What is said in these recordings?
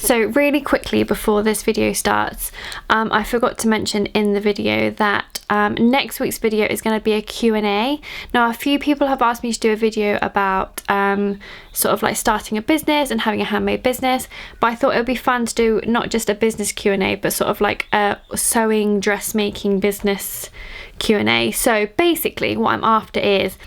So really quickly before this video starts, I forgot to mention in the video that next week's video is going to be a Q&A. Now a few people have asked me to do a video about sort of like starting a business and having a handmade business, but I thought it would be fun to do not just a business Q&A but sort of like a sewing dressmaking business Q&A. So basically what I'm after is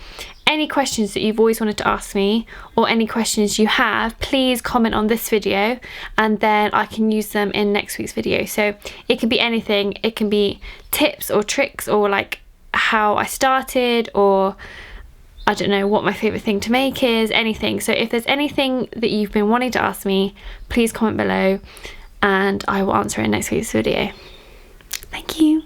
any questions that you've always wanted to ask me, or any questions you have, please comment on this video and then I can use them in next week's video. So it can be anything. It can be tips or tricks, or like how I started, or I don't know what my favourite thing to make is, anything. So if there's anything that you've been wanting to ask me, please comment below and I will answer it in next week's video. Thank you.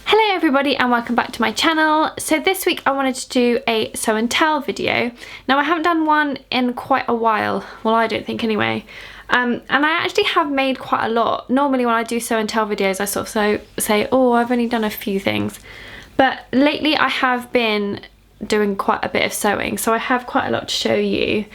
Hello everybody and welcome back to my channel. So this week I wanted to do a sew and tell video. Now I haven't done one in quite a while, well I don't think anyway, and I actually have made quite a lot. Normally when I do sew and tell videos I sort of say, oh, I've only done a few things, but lately I have been doing quite a bit of sewing, so I have quite a lot to show you.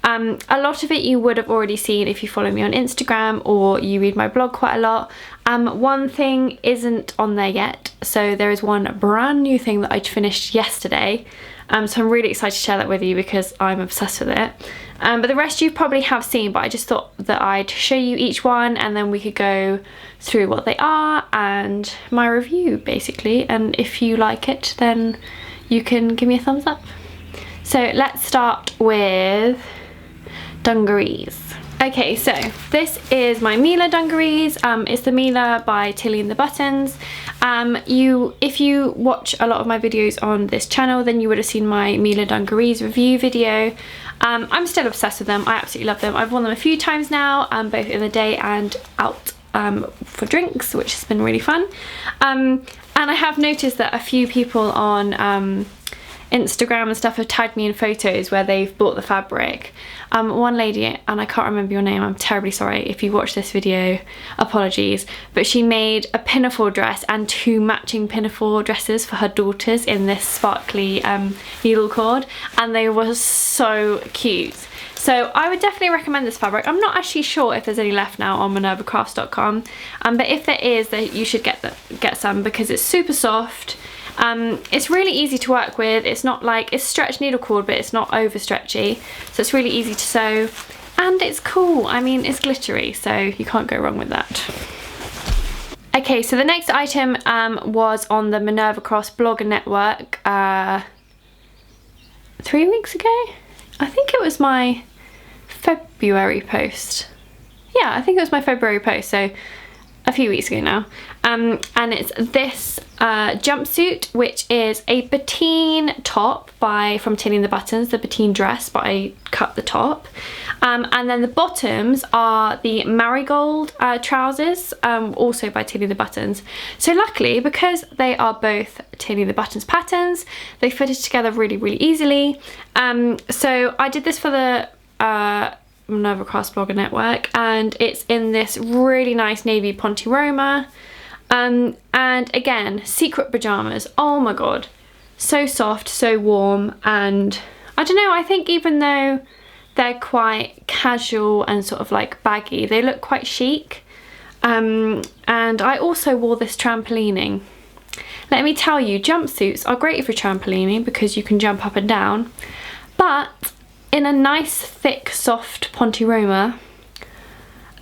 A lot of it you would have already seen if you follow me on Instagram or you read my blog quite a lot. One thing isn't on there yet, so there is one brand new thing that I finished yesterday. So I'm really excited to share that with you because I'm obsessed with it. But the rest you probably have seen, but I just thought that I'd show you each one and then we could go through what they are and my review basically. And if you like it, then you can give me a thumbs up. So let's start with dungarees. Okay, so this is my Mila dungarees. It's the Mila by Tilly and the Buttons. If you watch a lot of my videos on this channel, then you would have seen my Mila dungarees review video. I'm still obsessed with them. I absolutely love them. I've worn them a few times now, both in the day and out for drinks, which has been really fun. And I have noticed that a few people on Instagram and stuff have tagged me in photos where they've bought the fabric. One lady, and I can't remember your name, I'm terribly sorry if you watch this video, apologies, but she made a pinafore dress and 2 matching pinafore dresses for her daughters in this sparkly needle cord, and they were so cute. So I would definitely recommend this fabric. I'm not actually sure if there's any left now on minervacrafts.com, but if there is, then you should get some because it's super soft. It's really easy to work with. It's not like, it's stretched needle cord, but it's not over stretchy, so it's really easy to sew and it's cool. I mean, it's glittery, so you can't go wrong with that. Okay, so the next item was on the Minerva Cross blogger network 3 weeks ago. I think it was my February post. Yeah, I think it was my February post, so a few weeks ago now. And it's this jumpsuit, which is a Bettine top from Tilly and the Buttons, the Bettine dress, but I cut the top. And then the bottoms are the Marigold trousers, also by Tilly and the Buttons. So luckily, because they are both Tilly and the Buttons patterns, they fitted together really, really easily. So I did this for the Minerva Crafts blogger network, and it's in this really nice navy Ponte Roma. And again, secret pajamas. Oh my god, so soft, so warm, and I don't know, I think even though they're quite casual and sort of like baggy, they look quite chic. And I also wore this trampolining. Let me tell you, jumpsuits are great for trampolining because you can jump up and down, but in a nice thick soft Ponte Roma,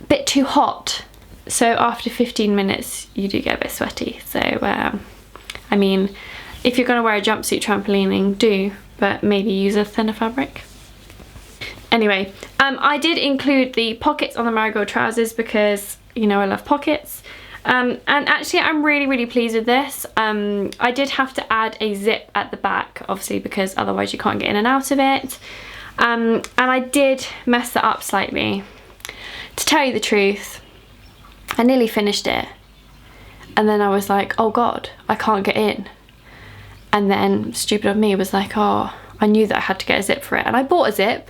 a bit too hot. So after 15 minutes you do get a bit sweaty. So I mean, if you're going to wear a jumpsuit trampolining, do, but maybe use a thinner fabric. Anyway, I did include the pockets on the Marigold trousers because, you know, I love pockets. And actually I'm really, really pleased with this. I did have to add a zip at the back, obviously, because otherwise you can't get in and out of it. And I did mess that up slightly. To tell you the truth, I nearly finished it and then I was like, oh god, I can't get in. And then stupid of me was like, oh, I knew that I had to get a zip for it, and I bought a zip.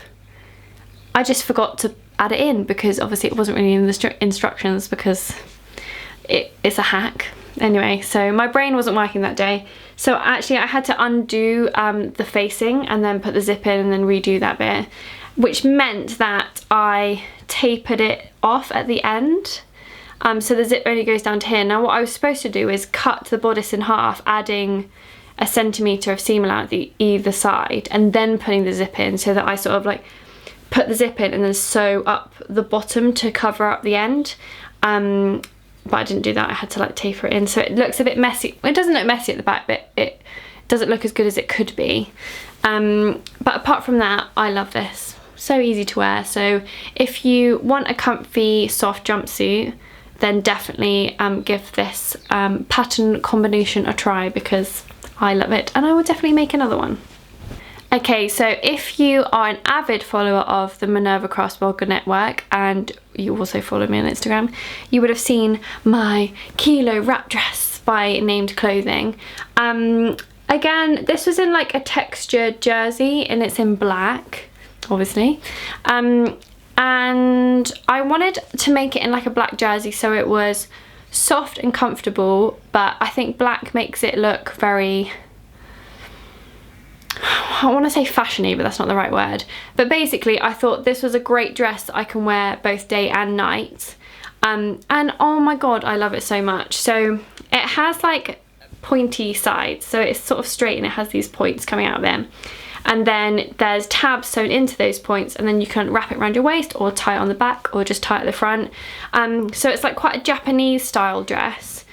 I just forgot to add it in because obviously it wasn't really in the instructions because it's a hack. Anyway, so my brain wasn't working that day, so actually I had to undo the facing and then put the zip in and then redo that bit, which meant that I tapered it off at the end. So the zip only goes down to here. Now what I was supposed to do is cut the bodice in half, adding 1 centimetre of seam allowance either side, and then putting the zip in, so that I sort of like put the zip in and then sew up the bottom to cover up the end. But I didn't do that. I had to like taper it in, so it looks a bit messy. It doesn't look messy at the back, but it doesn't look as good as it could be. But apart from that, I love this. So easy to wear. So if you want a comfy soft jumpsuit, then definitely give this pattern combination a try, because I love it and I would definitely make another one. Okay, so if you are an avid follower of the Minerva Crafts Blogger Network, and you also follow me on Instagram, you would have seen my Kilo wrap dress by Named Clothing. Again, this was in like a textured jersey and it's in black, obviously. And I wanted to make it in like a black jersey so it was soft and comfortable, but I think black makes it look very, I want to say fashiony, but that's not the right word. But basically I thought this was a great dress that I can wear both day and night. And oh my god, I love it so much. So it has like pointy sides, so it's sort of straight and it has these points coming out of them. And then there's tabs sewn into those points, and then you can wrap it around your waist or tie it on the back or just tie it at the front. So it's like quite a Japanese style dress,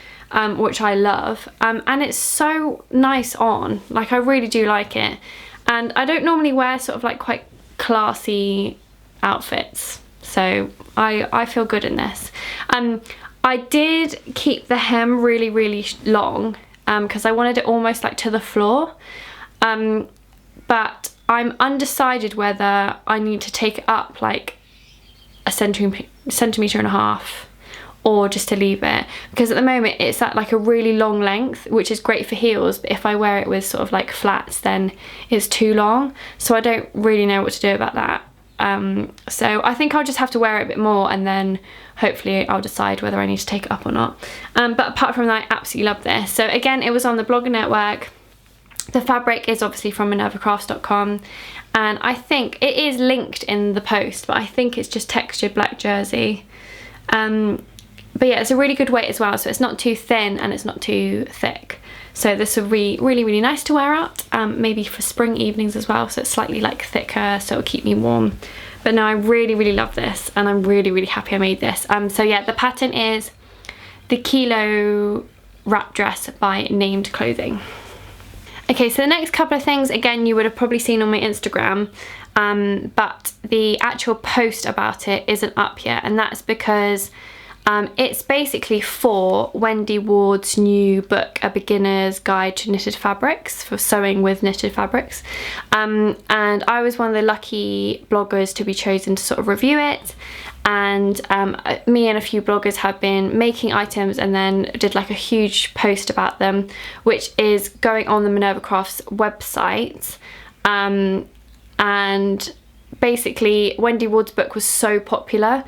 which I love. And it's so nice on, like I really do like it. And I don't normally wear sort of like quite classy outfits, so I feel good in this. I did keep the hem really, really long because I wanted it almost like to the floor. But I'm undecided whether I need to take it up like a centimetre and a half, or just to leave it, because at the moment it's at like a really long length, which is great for heels, but if I wear it with sort of like flats then it's too long, so I don't really know what to do about that. So I think I'll just have to wear it a bit more, and then hopefully I'll decide whether I need to take it up or not. But apart from that, I absolutely love this. So again, it was on the Blogger Network. The fabric is obviously from minervacrafts.com, and I think it is linked in the post, but I think it's just textured black jersey. But yeah, it's a really good weight as well, so it's not too thin and it's not too thick. So this will be really, really nice to wear out, maybe for spring evenings as well, so it's slightly like thicker, so it'll keep me warm. But no, I really, really love this, and I'm really, really happy I made this. So yeah, the pattern is the Kilo wrap dress by Named Clothing. Okay, so the next couple of things, again, you would have probably seen on my Instagram, but the actual post about it isn't up yet, and that's because it's basically for Wendy Ward's new book, A Beginner's Guide to Knitted Fabrics, for sewing with knitted fabrics. And I was one of the lucky bloggers to be chosen to sort of review it. And me and a few bloggers have been making items and then did like a huge post about them, which is going on the Minerva Crafts website. And basically Wendy Ward's book was so popular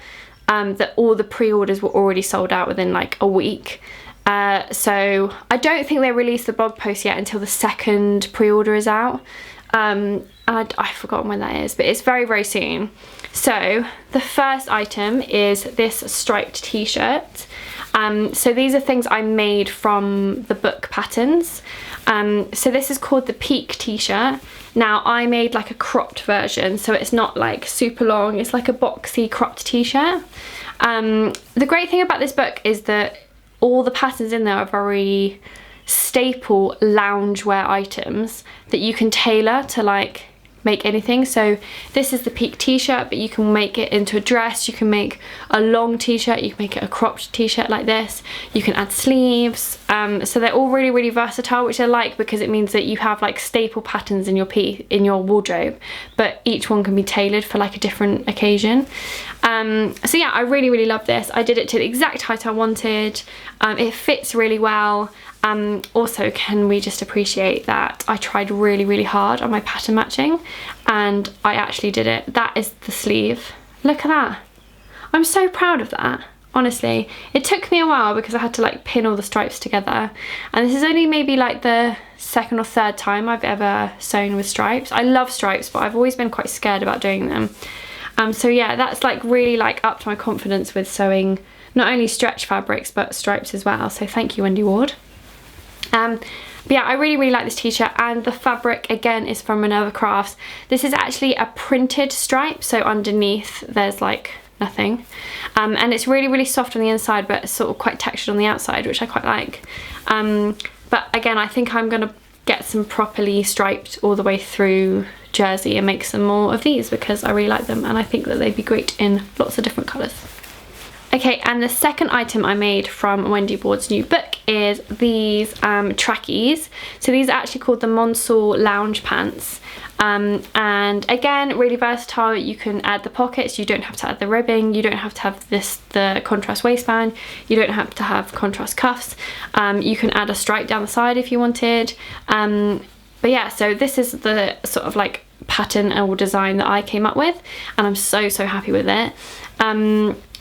that all the pre-orders were already sold out within like a week. So I don't think they released the blog post yet until the second pre-order is out. I've forgotten when that is, but it's very, very soon. So the first item is this striped t-shirt. So these are things I made from the book patterns. So this is called the Peak t-shirt. Now I made like a cropped version, so it's not like super long, it's like a boxy cropped t-shirt. The great thing about this book is that all the patterns in there are very staple loungewear items that you can tailor to like make anything. So this is the Peak t-shirt, but you can make it into a dress, you can make a long t-shirt, you can make it a cropped t-shirt like this, you can add sleeves. So they're all really, really versatile, which I like because it means that you have like staple patterns in your wardrobe, but each one can be tailored for like a different occasion. So yeah, I really, really love this. I did it to the exact height I wanted. It fits really well. Also, can we just appreciate that I tried really, really hard on my pattern matching, and I actually did it. That is the sleeve. Look at that. I'm so proud of that, honestly. It took me a while because I had to like pin all the stripes together, and this is only maybe like the second or third time I've ever sewn with stripes. I love stripes, but I've always been quite scared about doing them. So yeah, that's like really like upped my confidence with sewing not only stretch fabrics but stripes as well. So thank you, Wendy Ward. But yeah, I really like this t-shirt, and the fabric again is from Minerva Crafts. This is actually a printed stripe, so underneath there's like nothing, and it's really soft on the inside but sort of quite textured on the outside, which I quite like. But again, I think I'm gonna get some properly striped all the way through jersey and make some more of these because I really like them, and I think that they'd be great in lots of different colours. Okay, and the second item I made from Wendy Ward's new book is these trackies. So these are actually called the Monsal Lounge Pants. And again, really versatile. You can add the pockets, you don't have to add the ribbing, you don't have to have the contrast waistband, you don't have to have contrast cuffs. You can add a stripe down the side if you wanted. But yeah, so this is the sort of like pattern or design that I came up with, and I'm so happy with it.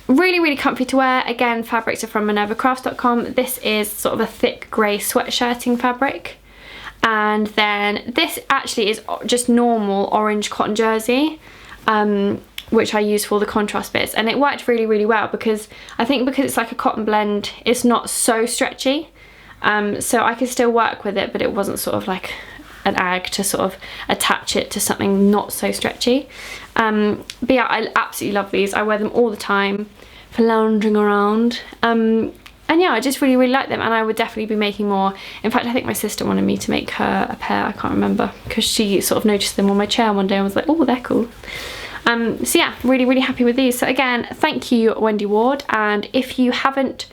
Really comfy to wear. Again, fabrics are from minervacrafts.com. This is sort of a thick grey sweatshirting fabric, and then this actually is just normal orange cotton jersey, which I use for the contrast bits, and it worked really well because I think because it's like a cotton blend, it's not so stretchy, so I could still work with it, but it wasn't sort of like an ag to sort of attach it to something not so stretchy. But yeah, I absolutely love these. I wear them all the time for lounging around, and yeah, I just really like them, and I would definitely be making more. In fact, I think my sister wanted me to make her a pair, I can't remember, because she sort of noticed them on my chair one day and was like, oh, they're cool. So yeah, really happy with these. So again, thank you, Wendy Ward, and if you haven't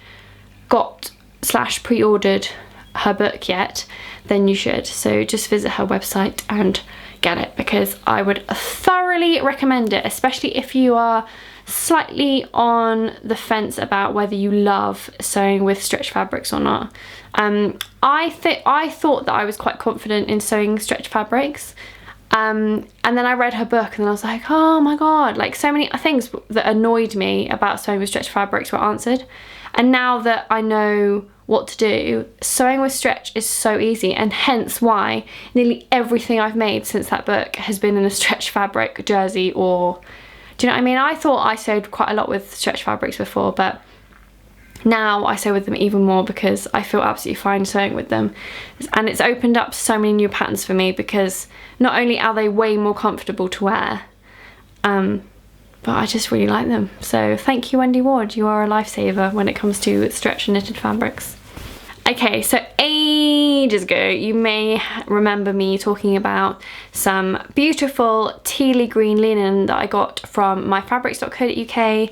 got / pre-ordered her book yet, then you should. So just visit her website and get it, because I would thoroughly recommend it, especially if you are slightly on the fence about whether you love sewing with stretch fabrics or not. I thought that I was quite confident in sewing stretch fabrics, and then I read her book and then I was like, oh my god, like so many things that annoyed me about sewing with stretch fabrics were answered. And now that I know what to do, sewing with stretch is so easy, and hence why nearly everything I've made since that book has been in a stretch fabric jersey, or do you know what I mean? I thought I sewed quite a lot with stretch fabrics before, but now I sew with them even more because I feel absolutely fine sewing with them, and it's opened up so many new patterns for me because not only are they way more comfortable to wear, but I just really like them. So thank you, Wendy Ward, you are a lifesaver when it comes to stretch and knitted fabrics. Okay, so ages ago, you may remember me talking about some beautiful tealy green linen that I got from myfabrics.co.uk,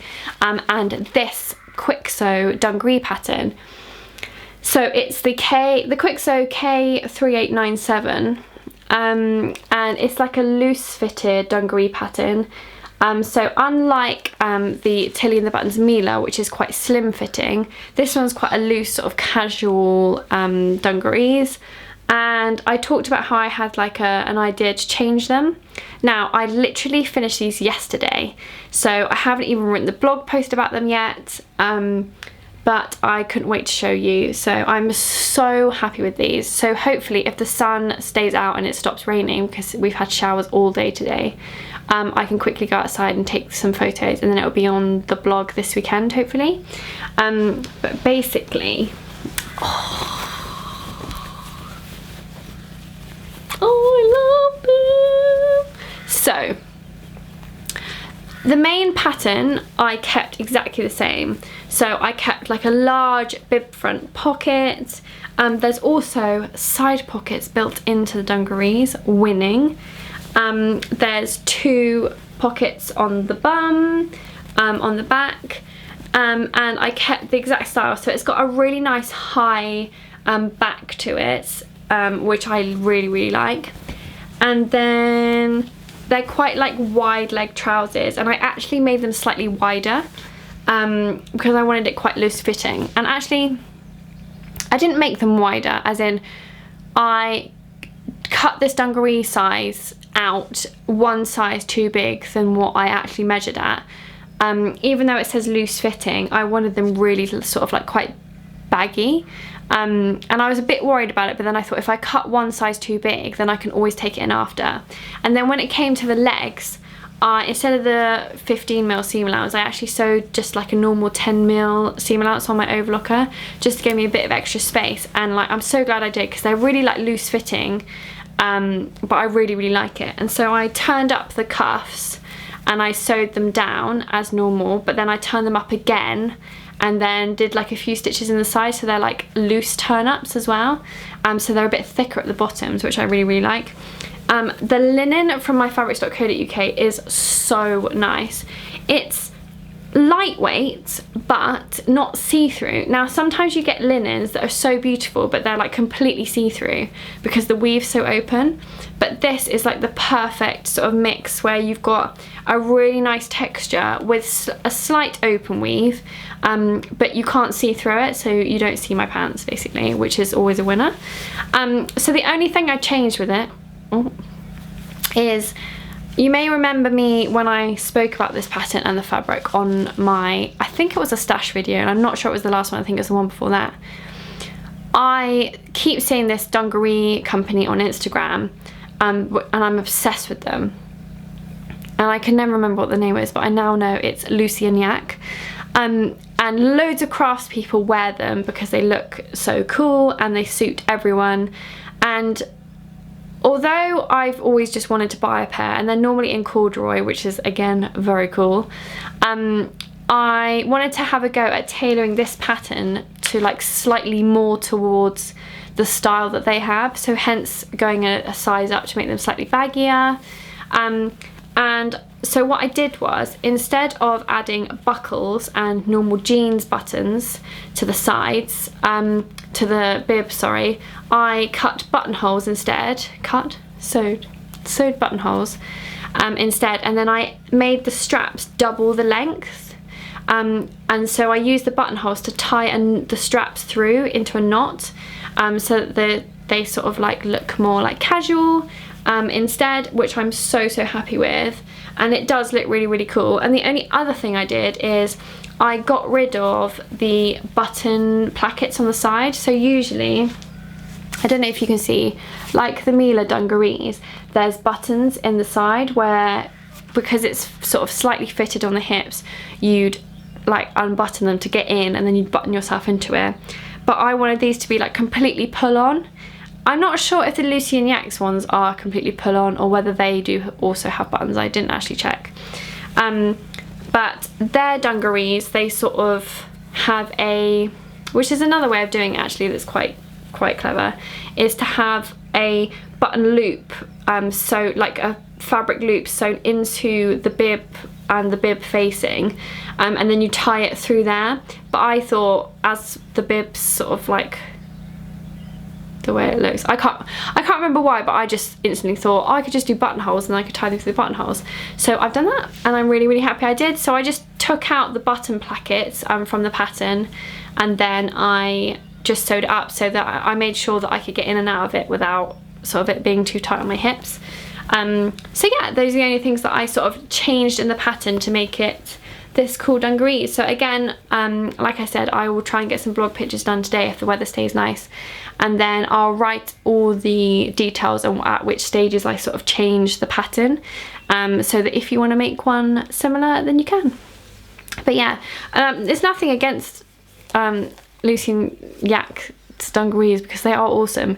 and this Quick Sew dungaree pattern. So it's the Quick Sew K3897, and it's like a loose fitted dungaree pattern. So unlike the Tilly and the Buttons Mila, which is quite slim fitting, this one's quite a loose sort of casual dungarees. And I talked about how I had like an idea to change them. Now, I literally finished these yesterday, so I haven't even written the blog post about them yet, but I couldn't wait to show you. So I'm so happy with these. So hopefully if the sun stays out and it stops raining, because we've had showers all day today, I can quickly go outside and take some photos, and then it'll be on the blog this weekend, hopefully. But basically, I love them. So the main pattern I kept exactly the same. So I kept like a large bib front pocket. There's also side pockets built into the dungarees, winning. There's 2 pockets on the bum, on the back, and I kept the exact style. So it's got a really nice high back to it, which I really like. And then they're quite like wide leg trousers, and I actually made them slightly wider because I wanted it quite loose fitting. And actually I didn't make them wider, as in I cut this dungaree size out 1 size too big than what I actually measured at. Even though it says loose fitting, I wanted them really sort of like quite baggy, and I was a bit worried about it, but then I thought if I cut 1 size too big, then I can always take it in after. And then when it came to the legs, instead of the 15mm seam allowance, I actually sewed just like a normal 10mm seam allowance on my overlocker, just to give me a bit of extra space. And like, I'm so glad I did, because they're really like loose fitting, but I really like it. And so I turned up the cuffs and I sewed them down as normal, but then I turned them up again and then did like a few stitches in the side, so they're like loose turn-ups as well. So they're a bit thicker at the bottoms, which I really like. The linen from myfabrics.co.uk is so nice. It's lightweight but not see-through. Now sometimes you get linens that are so beautiful but they're like completely see-through because the weave's so open, but this is like the perfect sort of mix where you've got a really nice texture with a slight open weave, but you can't see through it, so you don't see my pants basically, which is always a winner. So the only thing I changed with it is, you may remember me when I spoke about this pattern and the fabric on my, I think it was a stash video, and I'm not sure it was the last one, I think it was the one before that. I keep seeing this dungaree company on Instagram, and I'm obsessed with them. And I can never remember what the name is, but I now know it's Lucy and Yak. And loads of craftspeople wear them because they look so cool and they suit everyone. And although I've always just wanted to buy a pair, and they're normally in corduroy, which is again very cool, I wanted to have a go at tailoring this pattern to like slightly more towards the style that they have, so hence going a size up to make them slightly baggier. And so what I did was, instead of adding buckles and normal jeans buttons to the sides, to the bib, sorry, I cut buttonholes instead. Sewed buttonholes instead, and then I made the straps double the length. And so I used the buttonholes to tie the straps through into a knot, so that they sort of like look more like casual instead, which I'm so happy with, and it does look really cool. And the only other thing I did is I got rid of the button plackets on the side. So usually, I don't know if you can see, like the Miele dungarees, there's buttons in the side where, because it's sort of slightly fitted on the hips, you'd like unbutton them to get in and then you'd button yourself into it. But I wanted these to be like completely pull on. I'm not sure if the Lucy and Yak's ones are completely pull on or whether they do also have buttons. I didn't actually check. But their dungarees, they sort of have a, which is another way of doing it actually that's quite clever, is to have a button loop, so like a fabric loop sewn into the bib and the bib facing, and then you tie it through there. But I thought, as the bib's sort of like the way it looks, I can't remember why, but I just instantly thought, oh, I could just do buttonholes and I could tie them through the buttonholes. So I've done that and I'm really happy I did. So I just took out the button plackets from the pattern, and then I just sewed it up so that I made sure that I could get in and out of it without sort of it being too tight on my hips. So yeah, those are the only things that I sort of changed in the pattern to make it this cool dungaree. So again, like I said, I will try and get some blog pictures done today if the weather stays nice, and then I'll write all the details on at which stages I sort of change the pattern, so that if you want to make one similar, then you can. But yeah, there's nothing against Lucy and Yak's dungarees because they are awesome,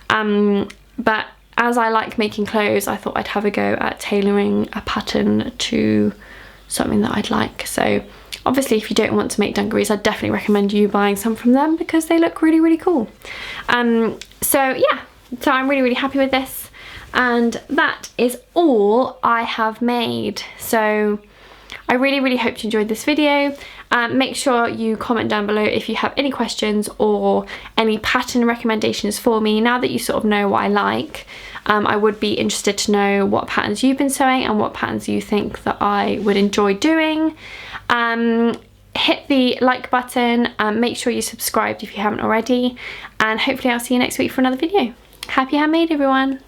but as I like making clothes, I thought I'd have a go at tailoring a pattern to something that I'd like. So obviously if you don't want to make dungarees, I'd definitely recommend you buying some from them because they look really cool. So yeah, so I'm really happy with this, and that is all I have made. So I really hope you enjoyed this video. Make sure you comment down below if you have any questions or any pattern recommendations for me. Now that you sort of know what I like, I would be interested to know what patterns you've been sewing and what patterns you think that I would enjoy doing. Hit the like button, make sure you subscribed if you haven't already, and hopefully I'll see you next week for another video. Happy handmade, everyone!